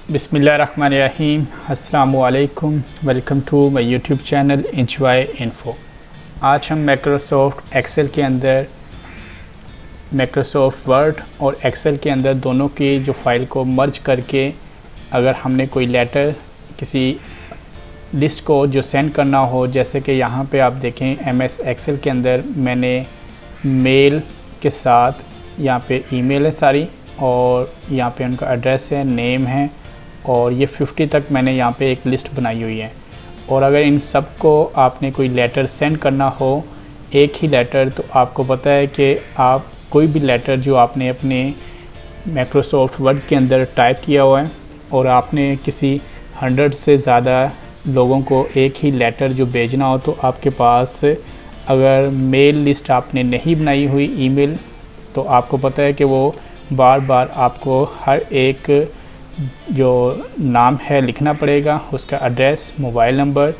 बिस्मिल्लाहिर्रहमानिर्रहीम। अस्सलामु अलैकुम। Welcome to my YouTube channel enjoy info. आज हम माइक्रोसॉफ्ट एक्सेल के अंदर माइक्रोसॉफ्ट वर्ड और एक्सेल के अंदर दोनों की जो फ़ाइल को मर्ज करके अगर हमने कोई लेटर किसी लिस्ट को जो सेंड करना हो, जैसे कि यहाँ पे आप देखें एमएस एक्सेल के अंदर मैंने मेल के साथ यहाँ पे ईमेल है सारी, और यहाँ पे उनका एड्रेस है, नेम है, और ये 50 तक मैंने यहाँ पे एक लिस्ट बनाई हुई है। और अगर इन सब को आपने कोई लेटर सेंड करना हो, एक ही लेटर, तो आपको पता है कि आप कोई भी लेटर जो आपने अपने माइक्रोसॉफ्ट वर्ड के अंदर टाइप किया हुआ है और आपने किसी 100 से ज़्यादा लोगों को एक ही लेटर जो भेजना हो, तो आपके पास अगर मेल लिस्ट आपने नहीं बनाई हुई ईमेल, तो आपको पता है कि वो बार बार आपको हर एक जो नाम है लिखना पड़ेगा, उसका एड्रेस, मोबाइल नंबर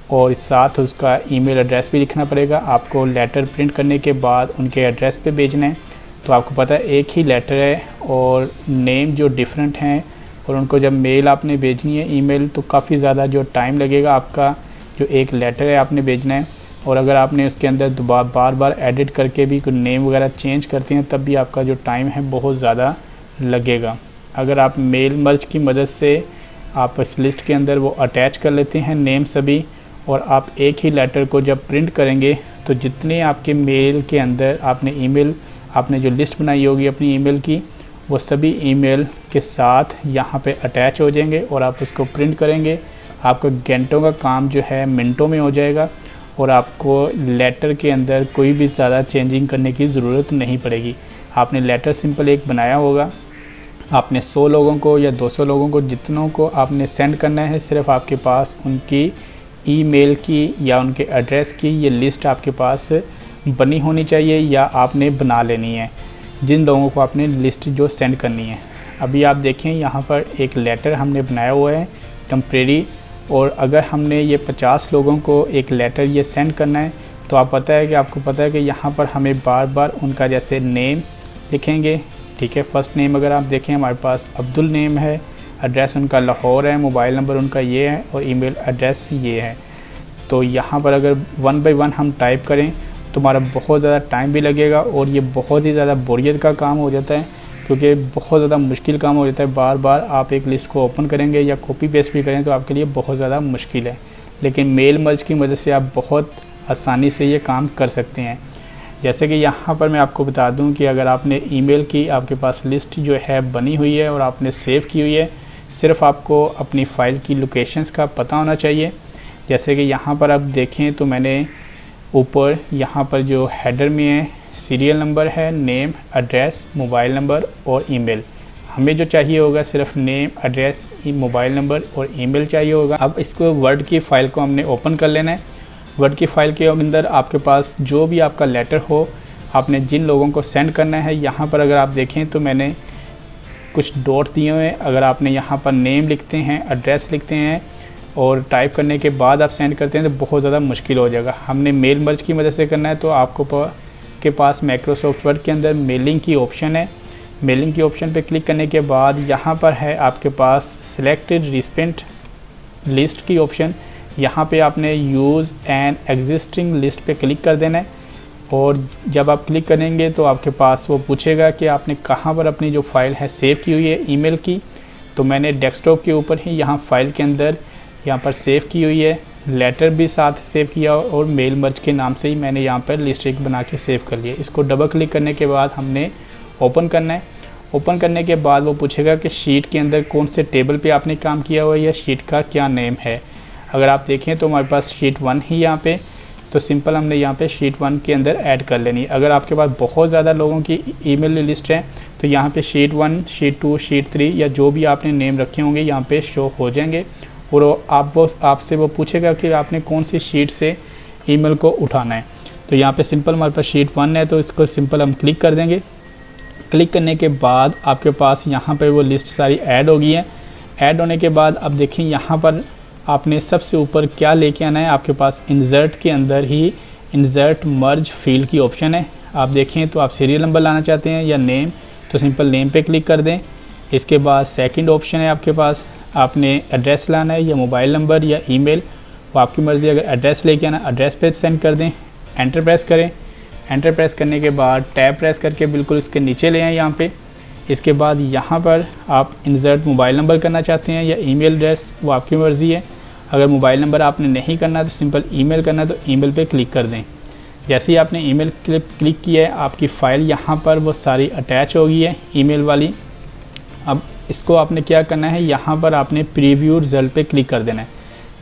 और साथ उसका ईमेल एड्रेस भी लिखना पड़ेगा। आपको लेटर प्रिंट करने के बाद उनके एड्रेस पे भेजना है, तो आपको पता है एक ही लेटर है और नेम जो डिफरेंट हैं, और उनको जब मेल आपने भेजनी है ईमेल, तो काफ़ी ज़्यादा जो टाइम लगेगा आपका जो एक लेटर है आपने भेजना है। और अगर आपने उसके अंदर बार बार एडिट करके भी कोई नेम वगैरह चेंज करते हैं, तब भी आपका जो टाइम है बहुत ज़्यादा लगेगा। अगर आप मेल मर्ज की मदद से आप इस लिस्ट के अंदर वो अटैच कर लेते हैं नेम सभी, और आप एक ही लेटर को जब प्रिंट करेंगे, तो जितने आपके मेल के अंदर आपने ईमेल आपने जो लिस्ट बनाई होगी अपनी ईमेल की, वो सभी ईमेल के साथ यहाँ पे अटैच हो जाएंगे और आप उसको प्रिंट करेंगे। आपका घंटों का काम जो है मिनटों में हो जाएगा, और आपको लेटर के अंदर कोई भी ज़्यादा चेंजिंग करने की ज़रूरत नहीं पड़ेगी। आपने लेटर सिंपल एक बनाया होगा, आपने 100 लोगों को या 200 लोगों को, जितनों को आपने सेंड करना है, सिर्फ आपके पास उनकी ईमेल की या उनके एड्रेस की ये लिस्ट आपके पास बनी होनी चाहिए या आपने बना लेनी है, जिन लोगों को आपने लिस्ट जो सेंड करनी है। अभी आप देखें यहाँ पर एक लेटर हमने बनाया हुआ है टेम्परेरी, और अगर हमने ये 50 लोगों को एक लेटर ये सेंड करना है, तो आपको पता है कि यहाँ पर हमें बार बार उनका जैसे नेम लिखेंगे, ठीक है। फर्स्ट नेम अगर आप देखें हमारे पास अब्दुल नेम है, एड्रेस उनका लाहौर है, मोबाइल नंबर उनका ये है और ईमेल एड्रेस ये है। तो यहाँ पर अगर 1 बाय 1 हम टाइप करें तो हमारा बहुत ज़्यादा टाइम भी लगेगा, और ये बहुत ही ज़्यादा बोरियत का काम हो जाता है, क्योंकि बहुत ज़्यादा मुश्किल काम हो जाता है। बार बार आप एक लिस्ट को ओपन करेंगे या कॉपी पेस्ट भी करें तो आपके लिए बहुत ज़्यादा मुश्किल है, लेकिन मेल मर्ज की मदद से आप बहुत आसानी से ये काम कर सकते हैं। जैसे कि यहाँ पर मैं आपको बता दूं कि अगर आपने ईमेल की आपके पास लिस्ट जो है बनी हुई है और आपने सेव की हुई है, सिर्फ आपको अपनी फ़ाइल की लोकेशंस का पता होना चाहिए। जैसे कि यहाँ पर आप देखें तो मैंने ऊपर यहाँ पर जो हेडर में है सीरियल नंबर है, नेम, एड्रेस, मोबाइल नंबर और ईमेल। हमें जो चाहिए होगा सिर्फ नेम, एड्रेस, मोबाइल नंबर और ईमेल चाहिए होगा। अब इसको वर्ड की फ़ाइल को हमने ओपन कर लेना है। वर्ड की फ़ाइल के अंदर आपके पास जो भी आपका लेटर हो, आपने जिन लोगों को सेंड करना है, यहाँ पर अगर आप देखें तो मैंने कुछ डॉट दिए हुए हैं। अगर आपने यहाँ पर नेम लिखते हैं, एड्रेस लिखते हैं और टाइप करने के बाद आप सेंड करते हैं, तो बहुत ज़्यादा मुश्किल हो जाएगा। हमने मेल मर्ज की मदद से करना है, तो आपको के पास माइक्रोसॉफ्ट वर्ड के अंदर मेलिंग की ऑप्शन है। मेलिंग की ऑप्शन पे क्लिक करने के बाद यहाँ पर है आपके पास सिलेक्टेड रिसिपेंट लिस्ट की ऑप्शन। यहाँ पे आपने यूज़ एन एग्जिस्टिंग लिस्ट पे क्लिक कर देना है, और जब आप क्लिक करेंगे तो आपके पास वो पूछेगा कि आपने कहाँ पर अपनी जो फ़ाइल है सेव की हुई है ईमेल की। तो मैंने डेस्कटॉप के ऊपर ही यहाँ फ़ाइल के अंदर यहाँ पर सेव की हुई है, लेटर भी साथ सेव किया और मेल मर्ज के नाम से ही मैंने यहाँ पर लिस्ट एक बना के सेव कर लिया। इसको डबल क्लिक करने के बाद हमने ओपन करना है। ओपन करने के बाद वो पूछेगा कि शीट के अंदर कौन से टेबल पे आपने काम किया हुआ है या शीट का क्या नेम है। अगर आप देखें तो हमारे पास शीट 1 ही यहाँ पे, तो सिंपल हमने यहाँ पे शीट 1 के अंदर ऐड कर लेनी। अगर आपके पास बहुत ज़्यादा लोगों की ईमेल लिस्ट है, तो यहाँ पे शीट 1, शीट 2, शीट 3 या जो भी आपने नेम रखे होंगे यहाँ पे शो हो जाएंगे, और आपसे वो पूछेगा कि आपने कौन सी शीट से ईमेल को उठाना है। तो यहाँ पे सिंपल हमारे पास शीट 1 है, तो इसको सिंपल हम क्लिक कर देंगे। क्लिक करने के बाद आपके पास यहाँ पर वो लिस्ट सारी ऐड हो गई है। ऐड होने के बाद अब देखिए यहाँ पर आपने सबसे ऊपर क्या लेके आना है, आपके पास इंसर्ट के अंदर ही इंसर्ट मर्ज फील्ड की ऑप्शन है। आप देखें तो आप सीरियल नंबर लाना चाहते हैं या नेम, तो सिंपल नेम पे क्लिक कर दें। इसके बाद सेकंड ऑप्शन है आपके पास, आपने एड्रेस लाना है या मोबाइल नंबर या ईमेल, वो आपकी मर्ज़ी। अगर एड्रेस लेके आना, एड्रेस पे सेंड कर दें, एंटर प्रेस करें। एंटर प्रेस करने के बाद टैब प्रेस करके बिल्कुल इसके नीचे ले आएँ यहाँ पे। इसके बाद यहाँ पर आप इंसर्ट मोबाइल नंबर करना चाहते हैं या ईमेल एड्रेस, वो आपकी मर्ज़ी है। अगर मोबाइल नंबर आपने नहीं करना तो सिंपल ईमेल करना, तो ईमेल पे क्लिक कर दें। जैसे ही आपने ईमेल क्लिक किया है, आपकी फ़ाइल यहाँ पर वो सारी अटैच हो गई है ईमेल वाली। अब इसको आपने क्या करना है, यहाँ पर आपने प्रीव्यू रिज़ल्ट पे क्लिक कर देना है।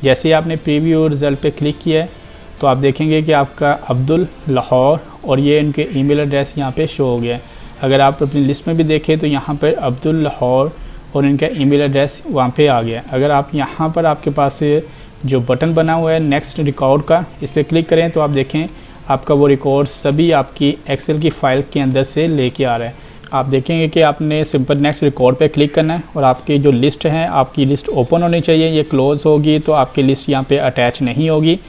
जैसे ही आपने प्रीव्यू रिज़ल्ट पे क्लिक किया है तो आप देखेंगे कि आपका अब्दुल लाहौर और ये इनके ईमेल एड्रेस यहाँ पे शो हो गया है। अगर आप अपनी लिस्ट में भी देखें तो यहाँ पर अब्दुल लाहौर और इनका ईमेल एड्रेस वहाँ पे आ गया है। अगर आप यहाँ पर आपके पास जो बटन बना हुआ है नेक्स्ट रिकॉर्ड का, इस पर क्लिक करें तो आप देखें आपका वो रिकॉर्ड सभी आपकी एक्सेल की फ़ाइल के अंदर से लेके आ रहा है। आप देखेंगे कि आपने सिंपल नेक्स्ट रिकॉर्ड पे क्लिक करना है और आपकी जो लिस्ट है, आपकी लिस्ट ओपन होनी चाहिए। ये क्लोज़ होगी तो आपकी लिस्ट यहाँ पे अटैच नहीं होगी।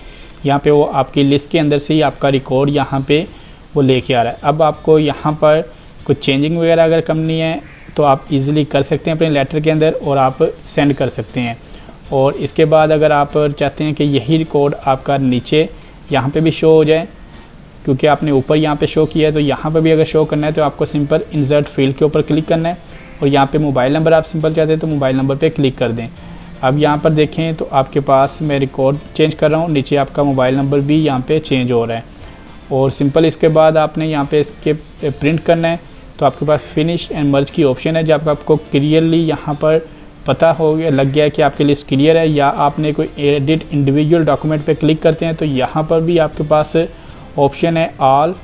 यहाँ पे वो आपकी लिस्ट के अंदर से ही आपका रिकॉर्ड यहाँ पे वो लेके आ रहा है। अब आपको यहाँ पर कुछ चेंजिंग वगैरह अगर करनी है तो आप इजीली कर सकते हैं अपने लेटर के अंदर और आप सेंड कर सकते हैं। और इसके बाद अगर आप चाहते हैं कि यही रिकॉर्ड आपका नीचे यहाँ पे भी शो हो जाए, क्योंकि आपने ऊपर यहाँ पे शो किया है, तो यहाँ पे भी अगर शो करना है तो आपको सिंपल इंसर्ट फील्ड के ऊपर क्लिक करना है और यहाँ पे मोबाइल नंबर आप सिंपल चाहते हैं तो मोबाइल नंबर पे क्लिक कर दें। अब यहाँ पर देखें तो आपके पास मैं रिकॉर्ड चेंज कर रहा हूँ, नीचे आपका मोबाइल नंबर भी यहाँ पे चेंज हो रहा है। और सिंपल इसके बाद आपने यहाँ पे इसके प्रिंट करना है तो आपके पास फिनिश एंड मर्ज की ऑप्शन है। जब आपको क्लियरली यहाँ पर पता हो गया, लग गया कि आपकी लिस्ट क्लियर है, या आपने कोई एडिट इंडिविजुअल डॉक्यूमेंट पे क्लिक करते हैं तो यहाँ पर भी आपके पास ऑप्शन है ऑल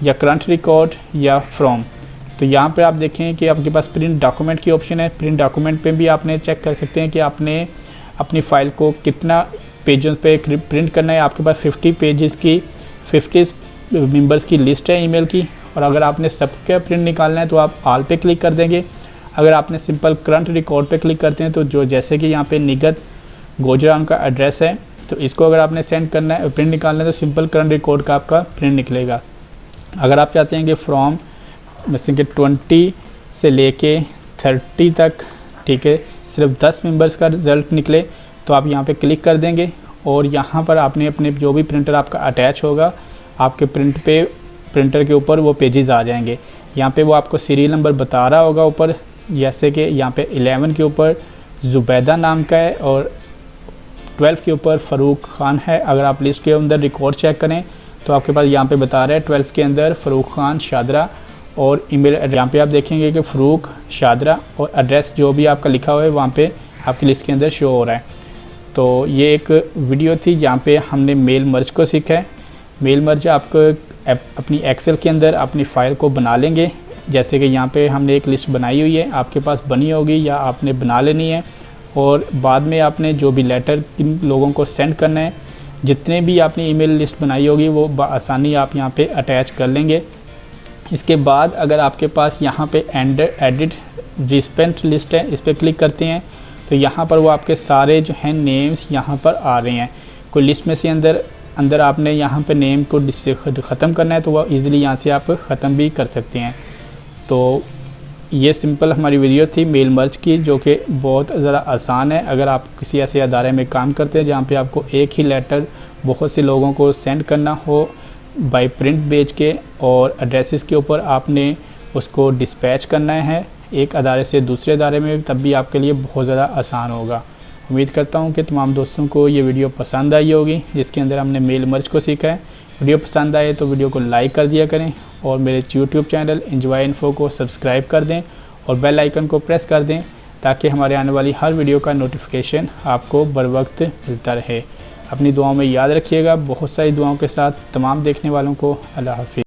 या करंट रिकॉर्ड या फ्रॉम। तो यहाँ पे आप देखें कि आपके पास प्रिंट डॉक्यूमेंट की ऑप्शन है। प्रिंट डॉक्यूमेंट पे भी आपने चेक कर सकते हैं कि आपने अपनी फ़ाइल को कितना पेजों पे प्रिंट करना है। आपके पास 50 पेजेस की 50 मेंबर्स की लिस्ट है ईमेल की, और अगर आपने सबका प्रिंट निकालना है तो आप ऑल पे क्लिक कर देंगे। अगर आपने सिंपल करंट रिकॉर्ड पे क्लिक करते हैं तो जो जैसे कि यहाँ पे निगत गोजरान का एड्रेस है, तो इसको अगर आपने सेंड करना है, प्रिंट निकालना है, तो सिंपल करंट रिकॉर्ड का आपका प्रिंट निकलेगा। अगर आप चाहते हैं कि फ्रॉम जैसे कि 20 से लेके 30 तक, ठीक है, सिर्फ 10 मेंबर्स का रिज़ल्ट निकले, तो आप यहाँ पे क्लिक कर देंगे और यहाँ पर आपने अपने जो भी प्रिंटर आपका अटैच होगा, आपके प्रिंटर के ऊपर वो पेजेस आ जाएंगे। यहाँ पे वो आपको सीरियल नंबर बता रहा होगा ऊपर, जैसे कि यहाँ पे 11 के ऊपर ज़ुबैदा नाम का है और 12 के ऊपर फ़ारूक ख़ान है। अगर आप लिस्ट के अंदर रिकॉर्ड चेक करें तो आपके पास यहाँ पे बता रहा है 12 के अंदर फ़ारूक ख़ान शादरा, और ईमेल यहाँ पे आप देखेंगे कि फ़ारूक शादरा और एड्रेस जो भी आपका लिखा हुआ है वहाँ पे आपकी लिस्ट के अंदर शो हो रहा है। तो ये एक वीडियो थी जहाँ पे हमने मेल मर्ज को सीखा है। मेल मर्ज आपको अपनी एक्सेल के अंदर अपनी फ़ाइल को बना लेंगे। जैसे कि यहाँ पे हमने एक लिस्ट बनाई हुई है, आपके पास बनी होगी या आपने बना लेनी है, और बाद में आपने जो भी लेटर किन लोगों को सेंड करना है, जितने भी आपने ईमेल लिस्ट बनाई होगी वो आसानी आप यहाँ पे अटैच कर लेंगे। इसके बाद अगर आपके पास यहाँ पे एडिट रिस्पेंट लिस्ट है, इस पर क्लिक करते हैं तो यहाँ पर वो आपके सारे जो हैं नेम्स यहाँ पर आ रहे हैं। कोई लिस्ट में से अंदर आपने यहाँ पे नेम को ख़त्म करना है तो वह ईज़िली यहाँ से आप ख़त्म भी कर सकते हैं। तो ये सिंपल हमारी वीडियो थी मेल मर्ज की, जो कि बहुत ज़्यादा आसान है। अगर आप किसी ऐसे अदारे में काम करते हैं जहाँ पे आपको एक ही लेटर बहुत से लोगों को सेंड करना हो बाय प्रिंट भेज के, और एड्रेसेस के ऊपर आपने उसको डिस्पैच करना है एक अदारे से दूसरे अदारे में, तब भी आपके लिए बहुत ज़्यादा आसान होगा। उम्मीद करता हूँ कि तमाम दोस्तों को ये वीडियो पसंद आई होगी, जिसके अंदर हमने मेल मर्ज को सीखा है। वीडियो पसंद आए तो वीडियो को लाइक कर दिया करें, और मेरे यूट्यूब चैनल एंजॉय इन्फो को सब्सक्राइब कर दें और बेल आइकन को प्रेस कर दें, ताकि हमारे आने वाली हर वीडियो का नोटिफिकेशन आपको बर वक्त मिलता रहे। अपनी दुआओं में याद रखिएगा। बहुत सारी दुआओं के साथ तमाम देखने वालों को अल्लाह हाफिज़।